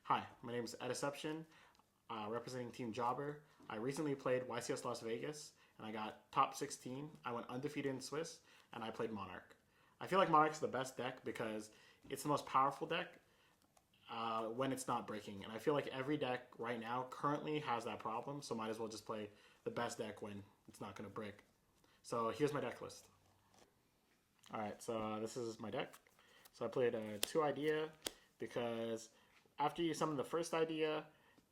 Hi, my name is Acepcion, representing Team Jobber. I recently played YCS Las Vegas, and I got top 16. I went undefeated in Swiss, and I played Monarch. I feel like Monarch's the best deck because it's the most powerful deck when it's not breaking. And I feel like every deck right now currently has that problem, so might as well just play the best deck when it's not going to break. So here's my deck list. Alright, so this is my deck. So I played 2 idea because after you summon the first idea,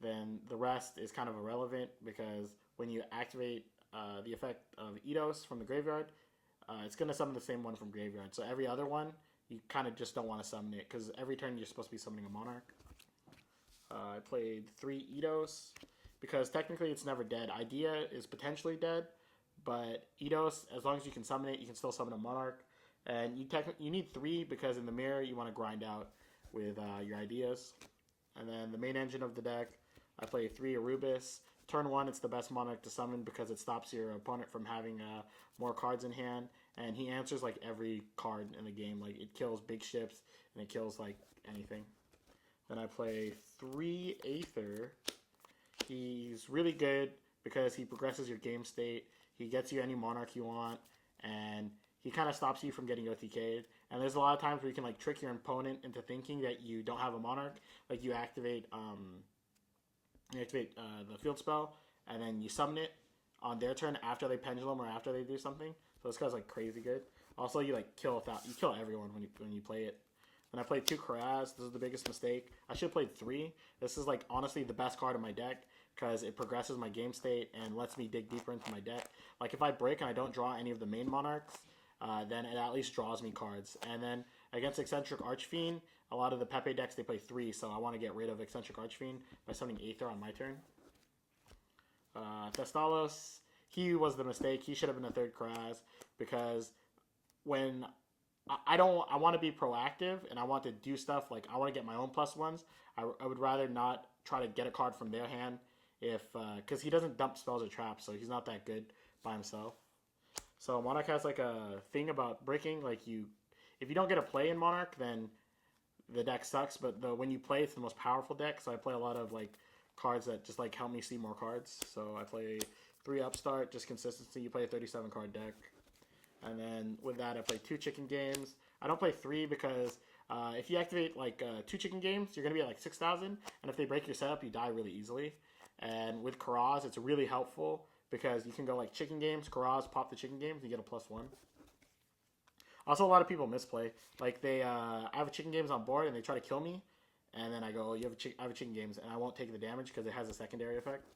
then the rest is kind of irrelevant because when you activate the effect of Eidos from the graveyard, it's going to summon the same one from graveyard. So every other one, you kind of just don't want to summon it because every turn you're supposed to be summoning a Monarch. I played 3 Eidos because technically it's never dead. Idea is potentially dead, but Eidos, as long as you can summon it, you can still summon a Monarch. And you need 3 because in the mirror you want to grind out with your ideas. And then the main engine of the deck, I play 3 Arubis. Turn 1, it's the best Monarch to summon because it stops your opponent from having more cards in hand. And he answers like every card in the game. Like it kills big ships and it kills like anything. Then I play 3 Aether. He's really good because he progresses your game state. He gets you any Monarch you want. And he kind of stops you from getting OTK'd. And there's a lot of times where you can like trick your opponent into thinking that you don't have a Monarch. Like you activate the field spell, and then you summon it on their turn after they pendulum or after they do something. So this guy's like crazy good. Also, you like kill everyone when you play it. Then I played 2 Karaz. This is the biggest mistake. I should have played 3. This is like honestly the best card in my deck because it progresses my game state and lets me dig deeper into my deck. Like if I break and I don't draw any of the main Monarchs, then it at least draws me cards. And then against Eccentric Archfiend, a lot of the Pepe decks, they play 3, so I want to get rid of Eccentric Archfiend by summoning Aether on my turn. Thestalos, he was the mistake. He should have been a 3rd Karaz because when I want to be proactive and I want to do stuff like I want to get my own +1s. I would rather not try to get a card from their hand because he doesn't dump spells or traps, so he's not that good by himself. So Monarch has like a thing about breaking. Like if you don't get a play in Monarch, then the deck sucks. But when you play, it's the most powerful deck. So I play a lot of like cards that just like help me see more cards. So I play 3 Upstart, just consistency. You play a 37 card deck, and then with that I play 2 Chicken Games. I don't play 3 because if you activate like 2 Chicken Games, you're gonna be at like 6,000, and if they break your setup, you die really easily. And with Karaz, it's really helpful because you can go like Chicken Games, Karaz, pop the Chicken Games, you get a +1. Also, a lot of people misplay. Like I have a Chicken Games on board and they try to kill me, and then I go, I have a Chicken Games, and I won't take the damage because it has a secondary effect.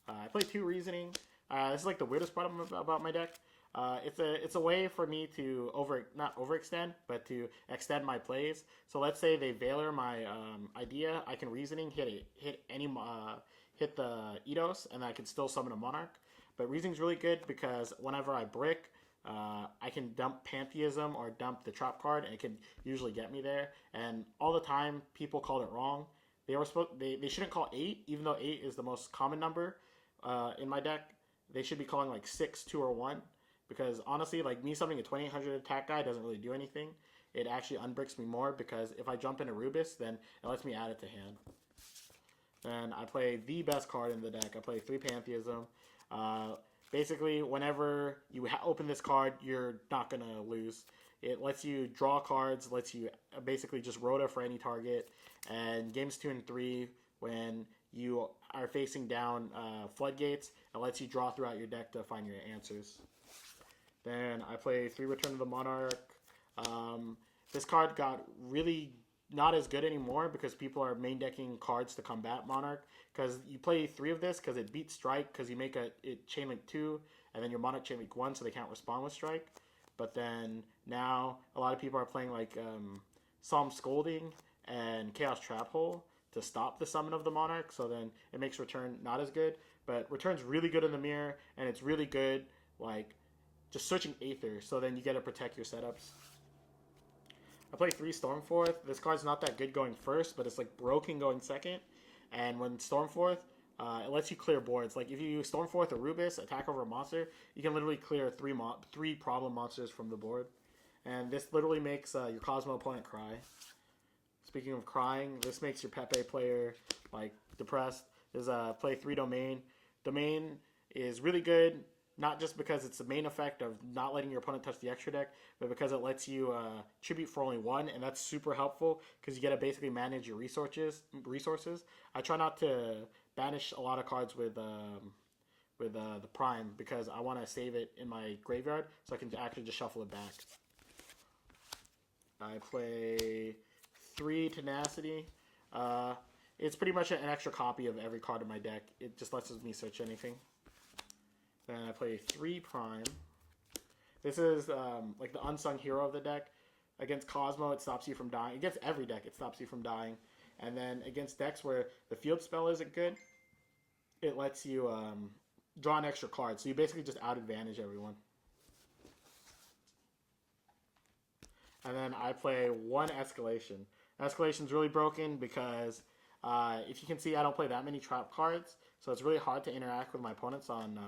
I play 2 Reasoning. This is like the weirdest part about my deck. It's a way for me to not overextend, but to extend my plays. So let's say they Veiler my idea, I can Reasoning hit the Eidos, and I can still summon a Monarch. But Reasoning's really good because whenever I brick, I can dump Pantheism or dump the trap card, and it can usually get me there. And all the time, people called it wrong. They shouldn't call 8, even though 8 is the most common number in my deck. They should be calling like 6, 2, or 1. Because honestly, like me summoning a 2800 attack guy doesn't really do anything. It actually unbricks me more because if I jump into Rubis, then it lets me add it to hand. Then I play the best card in the deck. I play 3 Pantheism. Basically, whenever you open this card, you're not going to lose. It lets you draw cards, lets you basically just Rota for any target. And games 2 and 3, when you are facing down Floodgates, it lets you draw throughout your deck to find your answers. Then I play 3 Return of the Monarch. This card got really not as good anymore because people are main decking cards to combat Monarch. Because you play 3 of this because it beats Strike because you make it Chain Link 2 and then your Monarch Chain Link 1 so they can't respond with Strike. But then now a lot of people are playing like Psalm Scolding and Chaos Trap Hole to stop the summon of the Monarch. So then it makes Return not as good. But Return's really good in the mirror and it's really good like just searching Aether, so then you get to protect your setups. I play 3 Stormforth. This card's not that good going first, but it's like broken going second. And when Stormforth, it lets you clear boards. Like if you use Stormforth or Rubis, attack over a monster, you can literally clear 3 problem monsters from the board. And this literally makes your Cosmo opponent cry. Speaking of crying, this makes your Pepe player like depressed. Is play 3 domain. Domain is really good, not just because it's the main effect of not letting your opponent touch the extra deck, but because it lets you tribute for only 1, and that's super helpful because you get to basically manage your resources. I try not to banish a lot of cards with the Prime because I want to save it in my graveyard so I can actually just shuffle it back. I play 3 Tenacity. It's pretty much an extra copy of every card in my deck. It just lets me search anything. Then I play 3 Prime. This is like the unsung hero of the deck. Against Cosmo, it stops you from dying. Against every deck, it stops you from dying. And then against decks where the field spell isn't good, it lets you draw an extra card. So you basically just out-advantage everyone. And then I play 1 Escalation. Escalation's really broken because if you can see, I don't play that many trap cards. So it's really hard to interact with my opponents on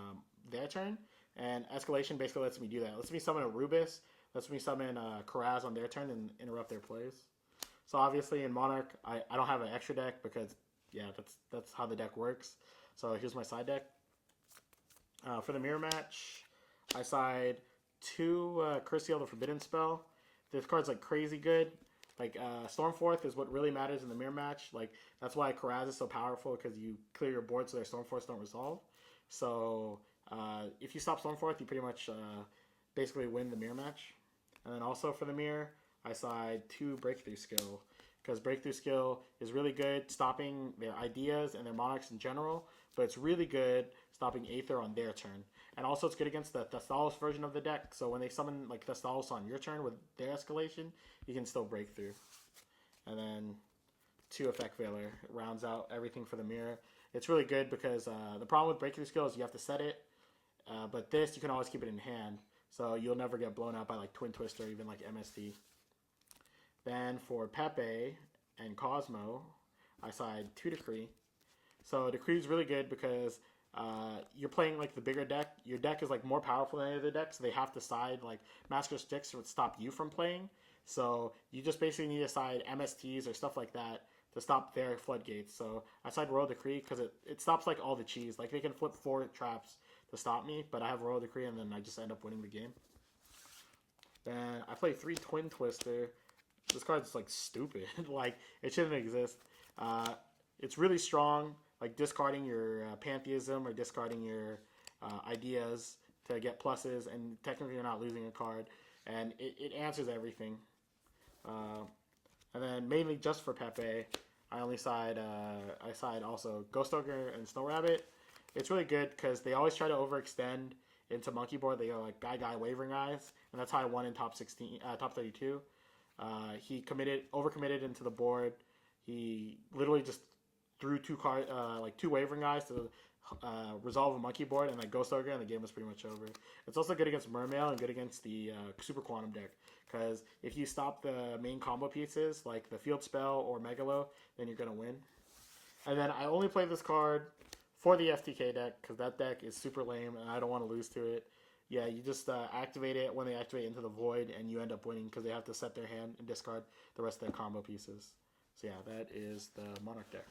their turn. And Escalation basically lets me do that. It lets me summon a Rubis, lets me summon Karaz on their turn and interrupt their plays. So obviously in Monarch, I don't have an extra deck because, yeah, that's how the deck works. So here's my side deck. For the mirror match, I side 2 Curse the Forbidden Spell. This card's like crazy good. Like Stormforth is what really matters in the mirror match. Like that's why Karaz is so powerful because you clear your board so their Stormforths don't resolve. So if you stop Stormforth, you pretty much basically win the mirror match. And then also for the mirror, I side 2 Breakthrough Skill because Breakthrough Skill is really good stopping their ideas and their monarchs in general, but it's really good stopping Aether on their turn. And also it's good against the Thestalos version of the deck, so when they summon like Thestalos on your turn with their escalation, you can still break through. And then 2 Effect Veiler rounds out everything for the mirror. It's really good because the problem with Breakthrough Skill is you have to set it, but this you can always keep it in hand, so you'll never get blown out by like Twin Twist or even like MST. Then for Pepe and Cosmo, I side 2 Decree. So Decree is really good because you're playing like the bigger deck. Your deck is like more powerful than any other deck, so they have to side like Master of Sticks would stop you from playing. So you just basically need to side MSTs or stuff like that to stop their floodgates. So I side Royal Decree because it stops like all the cheese. Like they can flip 4 traps to stop me, but I have Royal Decree and then I just end up winning the game. Then I play 3 Twin Twister. This card's like stupid. Like it shouldn't exist. It's really strong. Like discarding your Pantheism or discarding your ideas to get pluses, and technically you're not losing a card. And it answers everything. And then mainly just for Pepe, I only side also Ghost Ogre and Snow Rabbit. It's really good because they always try to overextend into Monkey Board. They go like Guy Wavering Eyes, and that's how I won in top 32. He overcommitted into the board. He literally just threw 2 Wavering Eyes to resolve a Monkey Board and like Ghost Ogre, and the game was pretty much over. It's also good against Mermail and good against the Super Quantum deck because if you stop the main combo pieces like the Field Spell or Megalo, then you're gonna win. And then I only play this card for the FTK deck because that deck is super lame and I don't want to lose to it. Yeah, you just activate it when they activate into the Void, and you end up winning because they have to set their hand and discard the rest of their combo pieces. So yeah, that is the Monarch deck.